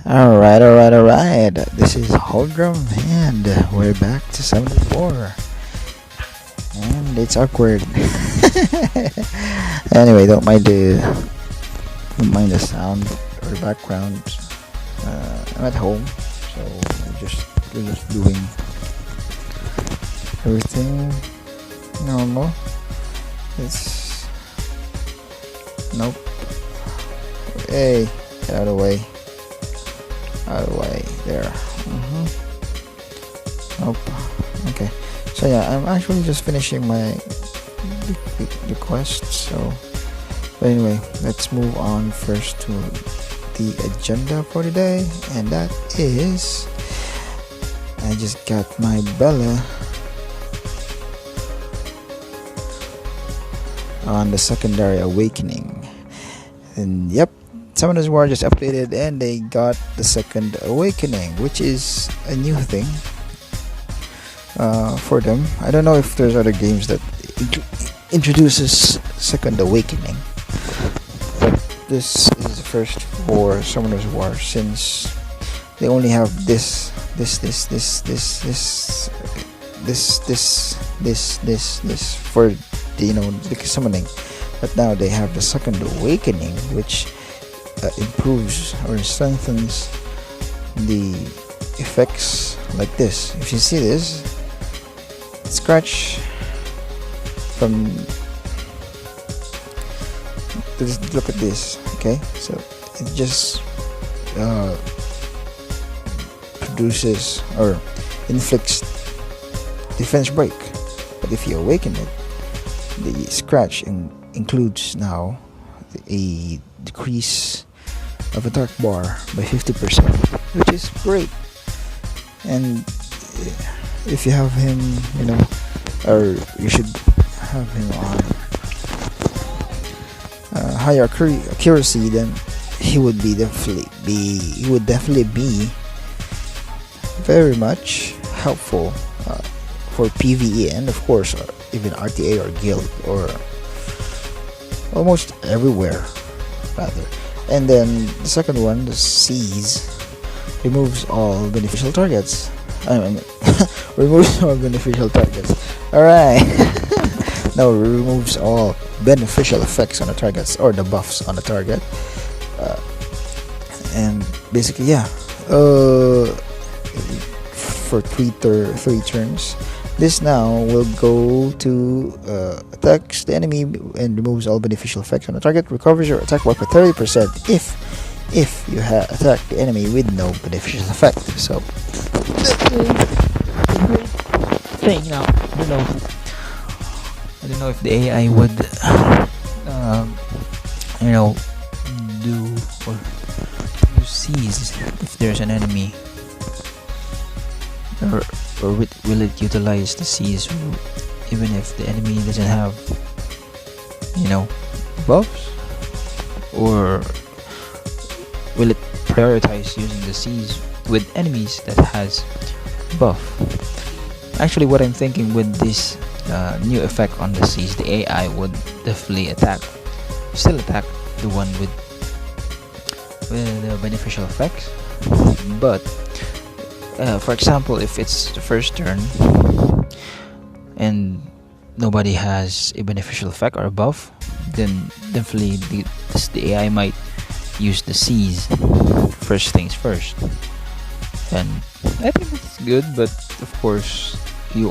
Alright. This is Holdrum, and we're back to 74. And it's awkward. Anyway, don't mind the sound or background. I'm at home, so we're just doing everything normal. It's nope. Hey, get out of the way. There. Nope. Okay. So yeah, I'm actually just finishing my the quest. So, but anyway, let's move on first to the agenda for today, and that is I just got my Bella on the secondary awakening, and yep. Summoners War just updated and they got the second awakening, which is a new thing for them. I don't know if there's other games that introduces second awakening, but this is the first for Summoners War, since they only have this for the summoning, but now they have the second awakening, which improves or strengthens the effects like this. If you see this, scratch from look at this. Okay, so it just produces or inflicts defense break, but if you awaken it, the scratch includes now a decrease of attack bar by 50%, which is great. And if you have him, or you should have him on higher accuracy, then he would definitely be very much helpful for PvE, and of course even RTA or guild, or almost everywhere rather. And then the second one, the Seize, removes all beneficial targets. Removes all beneficial targets. Alright. No, removes all beneficial effects on the targets, or the buffs on the target. And basically, yeah. For three turns. This now will go to attacks the enemy and removes all beneficial effects on the target. Recovers your attack bar for 30% if you attack the enemy with no beneficial effect. So that's a great thing. Now I don't know if the AI would do or seize if there's an enemy, or will it utilize the Seize even if the enemy doesn't have buffs, or will it prioritize using the Seize with enemies that has buff? Actually, what I'm thinking with this new effect on the Seize, the AI would definitely still attack the one with the beneficial effects, but for example, if it's the first turn and nobody has a beneficial effect or a buff, then definitely the AI might use the Seize first things first. And I think it's good, but of course if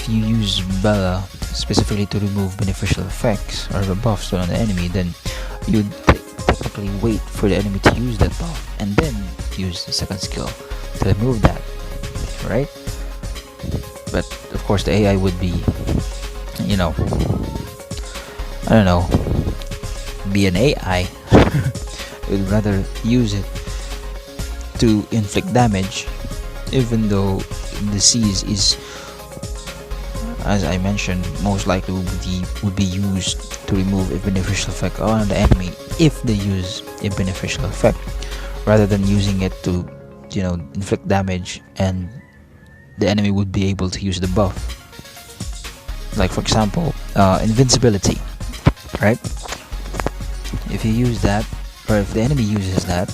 you use Bella specifically to remove beneficial effects or the buffs on the enemy, then you'd technically wait for the enemy to use that buff and then use the second skill to remove that, right? But of course the AI would be be an AI. Would rather use it to inflict damage, even though the Seize is, as I mentioned, most likely would be used to remove a beneficial effect on the enemy if they use a beneficial effect, rather than using it to inflict damage and the enemy would be able to use the buff. Like for example, invincibility, right? If you use that or if the enemy uses that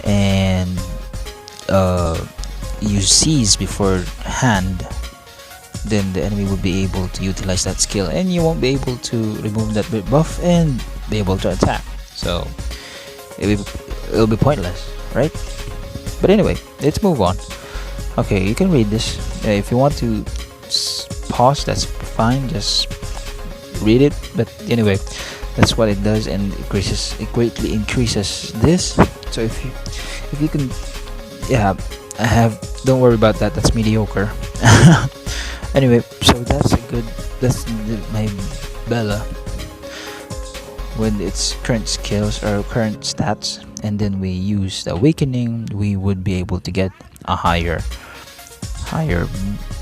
and you seize beforehand, then the enemy will be able to utilize that skill, and you won't be able to remove that buff and be able to attack. So it'll be pointless, right? But anyway, let's move on. Okay, you can read this. If you want to pause, that's fine. Just read it. But anyway, that's what it does, and it greatly increases this. So if you can, yeah, don't worry about that. That's mediocre. Anyway, so that's my Bella with its current skills or current stats, and then we use the awakening, we would be able to get a higher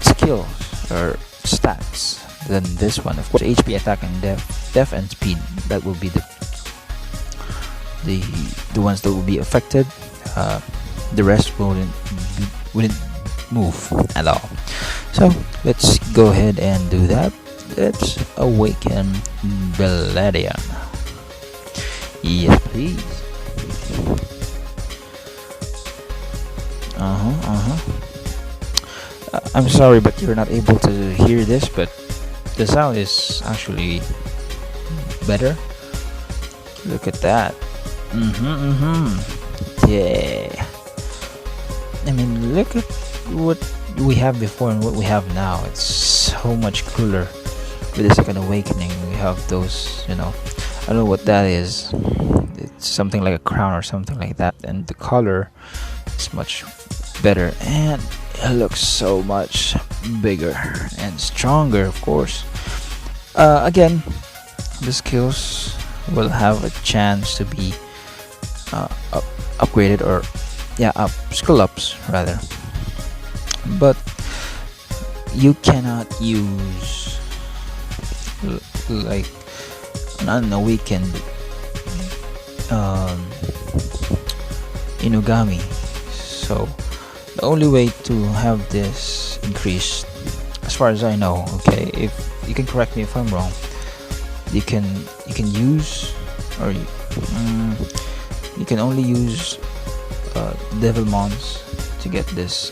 skills or stats than this one. Of course, HP, attack, and def and speed, that will be the ones that will be affected. The rest wouldn't move at all. So let's go ahead and do that. Let's awaken Beladian. Yes, please. I'm sorry, but you're not able to hear this, but the sound is actually better. Look at that. Yeah. I mean, look at what we have before and what we have now. It's so much cooler. With the second awakening, we have those, I don't know what that is. It's something like a crown or something like that, and the color is much better, and it looks so much bigger and stronger, of course. Again, the skills will have a chance to be upgraded, or skill ups rather, but you cannot use like an unawakened Inugami. So the only way to have this increased, as far as I know, okay, if you can correct me if I'm wrong, you can use, or you can only use devil mons to get this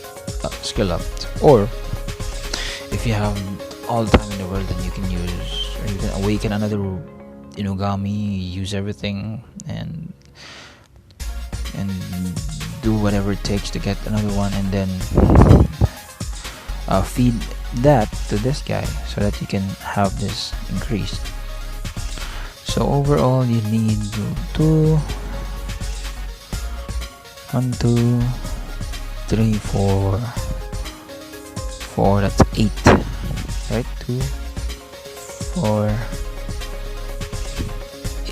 skill up, or if you have all the time in the world, then you can use, or you can awaken another Inugami, use everything and do whatever it takes to get another one, and then feed that to this guy so that you can have this increased. So overall, you need 2, 1, 2, 3, 4, 4. That's 8, right? 2, 4,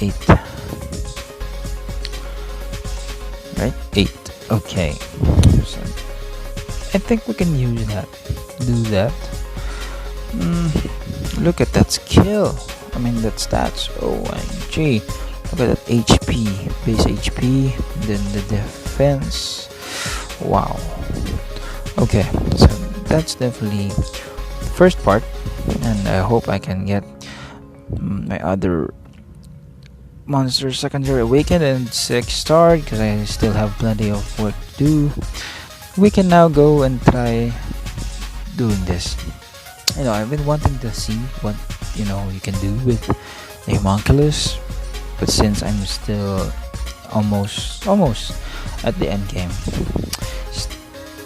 8. Right? 8. Okay. So I think we can use that. Do that. Look at that skill. I mean, that stats. OMG. Look at that HP. Base HP. Then the defense. Wow. Okay. So that's definitely the first part. And I hope I can get my other monster secondary awakened and 6-star, because I still have plenty of work to do. We can now go and try doing this. I've been wanting to see what you can do with a Homonculus, but since I'm still almost at the end game,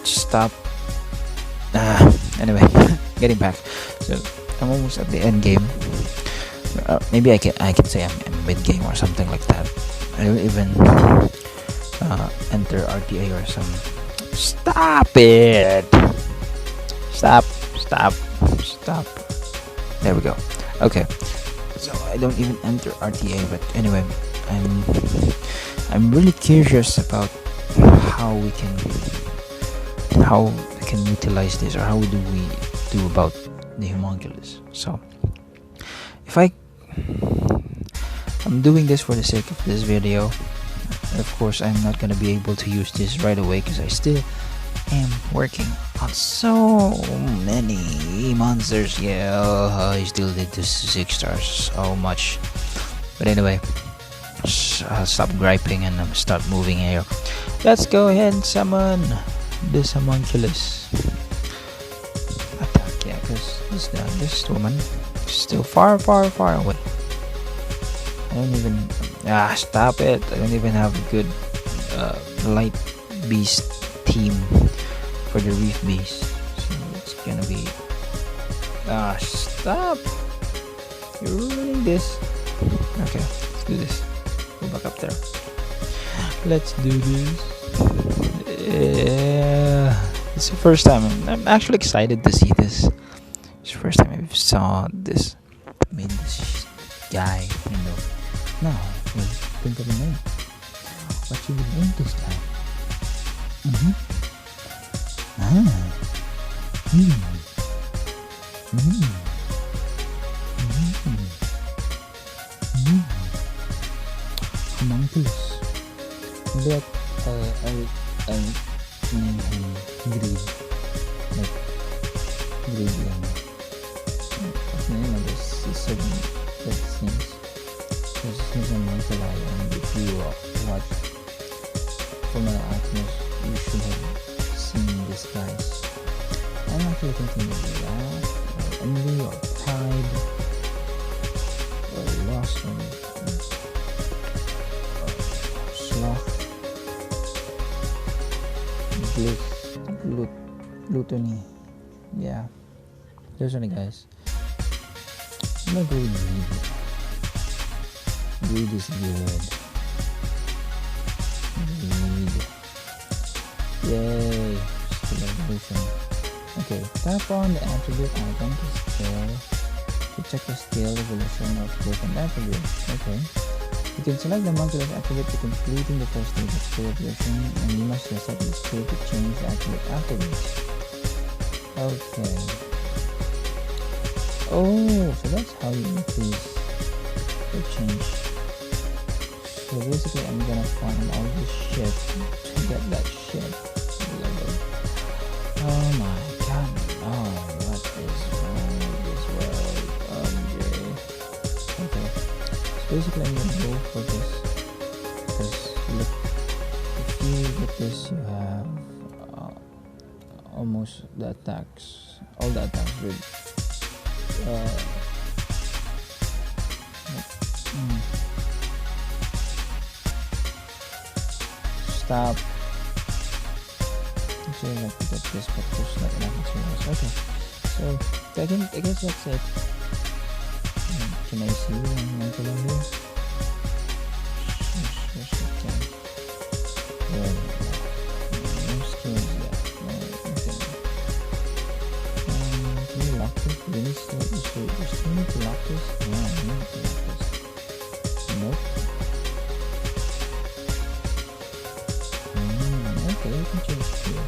stop. Anyway, getting back. So I'm almost at the end game. Maybe I can say I'm mid game or something like that. I don't even enter RTA or some. Stop it! Stop! There we go. Okay, so I don't even enter RTA, but anyway, I'm really curious about how we can utilize this, or how do we do about the Homonculus. So I'm doing this for the sake of this video. Of course, I'm not gonna be able to use this right away because I still am working on so many monsters. I still did this 6 stars so much, but anyway, stop griping and start moving here. Let's go ahead and summon this Homonculus. Attack, yeah, because this woman is still far away. I don't even stop it. I don't even have a good light beast team for the reef beast, so it's gonna be stop. You're ruining this. Okay, let's do this. Go back up there. Let's do this. It's the first time. I'm actually excited to see this. It's the first time I saw this. I mean, this guy, Now, think of a name. What you would name this guy? Homonculus. Maybe I'll name him Greed. Like Greed lang. What's the name of this? He's so that seems. Because he's a Homonculus, and if you watch Homonculus, you should have seen these guys. I'm actually thinking of Wrath, or Envy, or Pride, or Lust, or Sloth, Gluttony. Yeah, those are the guys. I'm gonna go with Greed. Greed is good. Greed. Yay! Still evolution. Okay, tap on the attribute icon to scale to check the scale evolution of different attributes. Okay. You can select the Homonculus attribute to completing the first stage of scale evolution, and you must reset the scale to change the attribute afterwards. Okay. Oh, so that's how you increase or change. So basically, I'm gonna farm all this shit to get that shit level. Oh my god, oh, what is wrong with this world? Okay, so basically I'm gonna go for this, because look, if you get this, you have almost the attacks, all the attacks with stop. So I like to get this, but there's not enough materials. Okay, so I guess that's it. Can I see one color here? Yes, I can. No skills yet. Okay. Can you lock this? Do you still need to lock this? No, I need to lock this. Nope. Okay, you can change here.